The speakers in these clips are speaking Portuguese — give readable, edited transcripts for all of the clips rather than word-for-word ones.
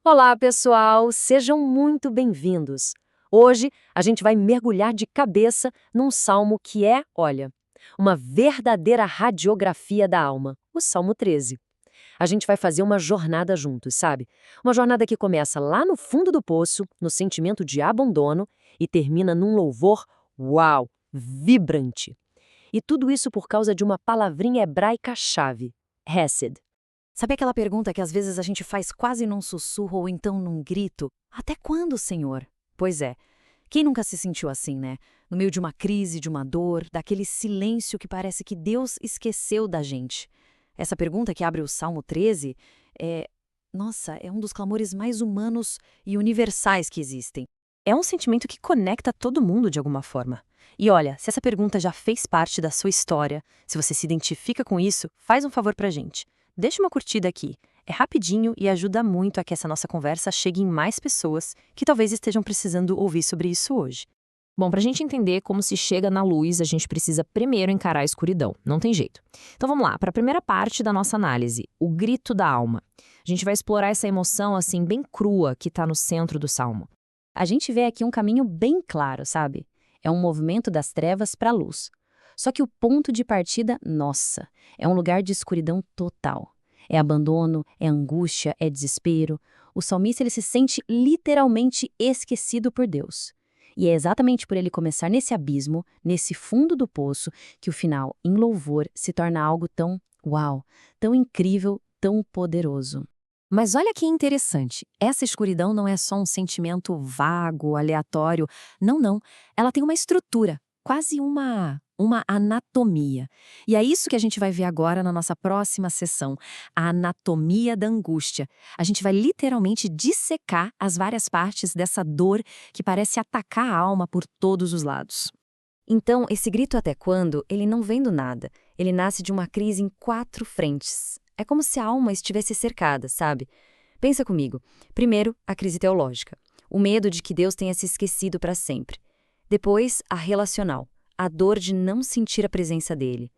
Olá, pessoal! Sejam muito bem-vindos. Hoje a gente vai mergulhar de cabeça num salmo que é, olha, uma verdadeira radiografia da alma, o Salmo 13. A gente vai fazer uma jornada juntos, sabe? Uma jornada que começa lá no fundo do poço, no sentimento de abandono, e termina num louvor, uau, vibrante. E tudo isso por causa de uma palavrinha hebraica-chave, Hesed. Sabe aquela pergunta que às vezes a gente faz quase num sussurro ou então num grito? Até quando, Senhor? Pois é. Quem nunca se sentiu assim, né? No meio de uma crise, de uma dor, daquele silêncio que parece que Deus esqueceu da gente. Essa pergunta que abre o Salmo 13 é, nossa, é um dos clamores mais humanos e universais que existem. É um sentimento que conecta todo mundo de alguma forma. E olha, se essa pergunta já fez parte da sua história, se você se identifica com isso, faz um favor pra gente. Deixa uma curtida aqui. É rapidinho e ajuda muito a que essa nossa conversa chegue em mais pessoas que talvez estejam precisando ouvir sobre isso hoje. Bom, para a gente entender como se chega na luz, a gente precisa primeiro encarar a escuridão. Não tem jeito. Então vamos lá, para a primeira parte da nossa análise, o grito da alma. A gente vai explorar essa emoção assim bem crua que está no centro do salmo. A gente vê aqui um caminho bem claro, sabe? É um movimento das trevas para a luz. Só que o ponto de partida, nossa, é um lugar de escuridão total. É abandono, é angústia, é desespero. O salmista ele se sente literalmente esquecido por Deus. E é exatamente por ele começar nesse abismo, nesse fundo do poço, que o final, em louvor, se torna algo tão, uau, tão incrível, tão poderoso. Mas olha que interessante, essa escuridão não é só um sentimento vago, aleatório. Não, não. Ela tem uma estrutura, quase uma anatomia. E é isso que a gente vai ver agora na nossa próxima sessão, a anatomia da angústia. A gente vai literalmente dissecar as várias partes dessa dor que parece atacar a alma por todos os lados. Então, esse grito até quando, ele não vem do nada. Ele nasce de uma crise em 4 frentes. É como se a alma estivesse cercada, sabe? Pensa comigo. Primeiro, a crise teológica. O medo de que Deus tenha se esquecido para sempre. Depois, a relacional. A dor de não sentir a presença dele.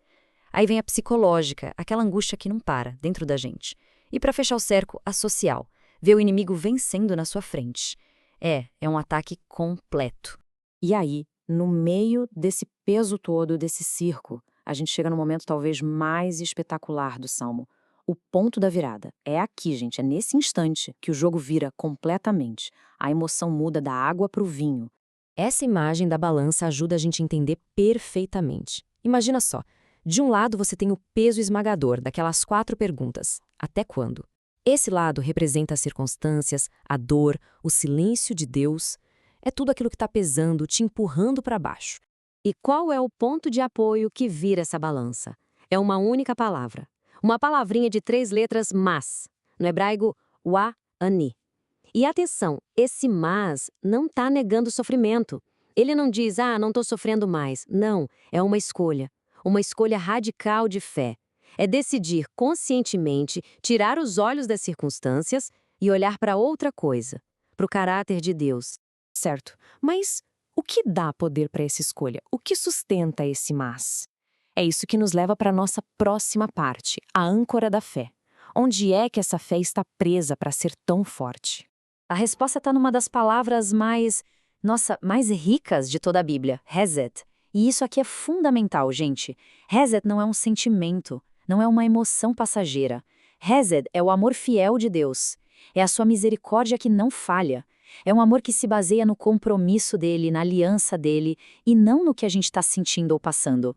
Aí vem a psicológica, aquela angústia que não para, dentro da gente. E para fechar o cerco, a social. Ver o inimigo vencendo na sua frente. É um ataque completo. E aí, no meio desse peso todo, desse circo, a gente chega no momento talvez mais espetacular do Salmo. O ponto da virada. É aqui, gente, é nesse instante que o jogo vira completamente. A emoção muda da água para o vinho. Essa imagem da balança ajuda a gente a entender perfeitamente. Imagina só, de um lado você tem o peso esmagador daquelas 4 perguntas. Até quando? Esse lado representa as circunstâncias, a dor, o silêncio de Deus. É tudo aquilo que está pesando, te empurrando para baixo. E qual é o ponto de apoio que vira essa balança? É uma única palavra. Uma palavrinha de 3 letras, mas. No hebraico, wa-ani. E atenção, esse mas não está negando o sofrimento. Ele não diz, não estou sofrendo mais. Não, é uma escolha. Uma escolha radical de fé. É decidir conscientemente tirar os olhos das circunstâncias e olhar para outra coisa, para o caráter de Deus. Certo, mas o que dá poder para essa escolha? O que sustenta esse mas? É isso que nos leva para a nossa próxima parte, a âncora da fé. Onde é que essa fé está presa para ser tão forte? A resposta está numa das palavras mais ricas de toda a Bíblia, Hesed. E isso aqui é fundamental, gente. Hesed não é um sentimento, não é uma emoção passageira. Hesed é o amor fiel de Deus. É a sua misericórdia que não falha. É um amor que se baseia no compromisso dele, na aliança dele, e não no que a gente está sentindo ou passando.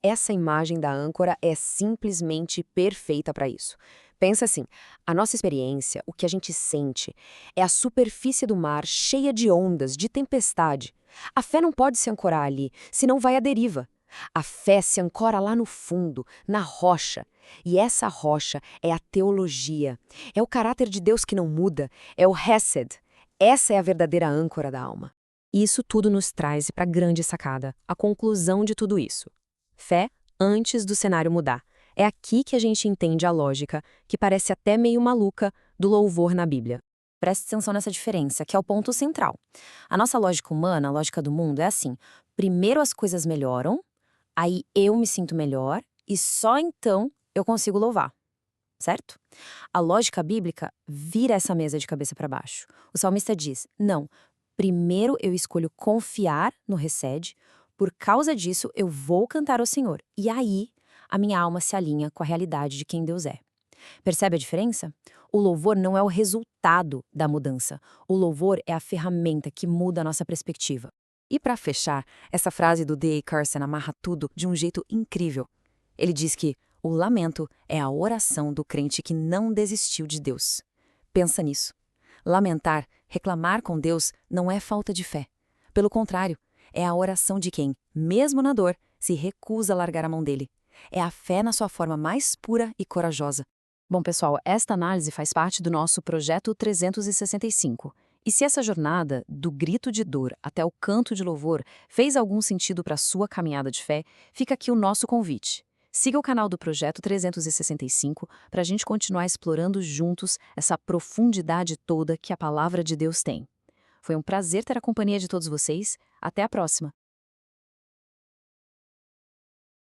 Essa imagem da âncora é simplesmente perfeita para isso. Pensa assim, a nossa experiência, o que a gente sente, é a superfície do mar cheia de ondas, de tempestade. A fé não pode se ancorar ali, senão vai à deriva. A fé se ancora lá no fundo, na rocha. E essa rocha é a teologia. É o caráter de Deus que não muda, é o Hesed. Essa é a verdadeira âncora da alma. E isso tudo nos traz para a grande sacada, a conclusão de tudo isso. Fé antes do cenário mudar. É aqui que a gente entende a lógica, que parece até meio maluca, do louvor na Bíblia. Preste atenção nessa diferença, que é o ponto central. A nossa lógica humana, a lógica do mundo, é assim: primeiro as coisas melhoram, aí eu me sinto melhor, e só então eu consigo louvar. certo? A lógica bíblica vira essa mesa de cabeça para baixo. O salmista diz: não, primeiro eu escolho confiar no Resed, por causa disso eu vou cantar ao Senhor. E aí a minha alma se alinha com a realidade de quem Deus é. Percebe a diferença? O louvor não é o resultado da mudança. O louvor é a ferramenta que muda a nossa perspectiva. E para fechar, essa frase do D.A. Carson amarra tudo de um jeito incrível. Ele diz que o lamento é a oração do crente que não desistiu de Deus. Pensa nisso. Lamentar, reclamar com Deus não é falta de fé. Pelo contrário, é a oração de quem, mesmo na dor, se recusa a largar a mão dele. É a fé na sua forma mais pura e corajosa. Bom, pessoal, esta análise faz parte do nosso Projeto 365. E se essa jornada, do grito de dor até o canto de louvor, fez algum sentido para a sua caminhada de fé, fica aqui o nosso convite. Siga o canal do Projeto 365 para a gente continuar explorando juntos essa profundidade toda que a Palavra de Deus tem. Foi um prazer ter a companhia de todos vocês. Até a próxima!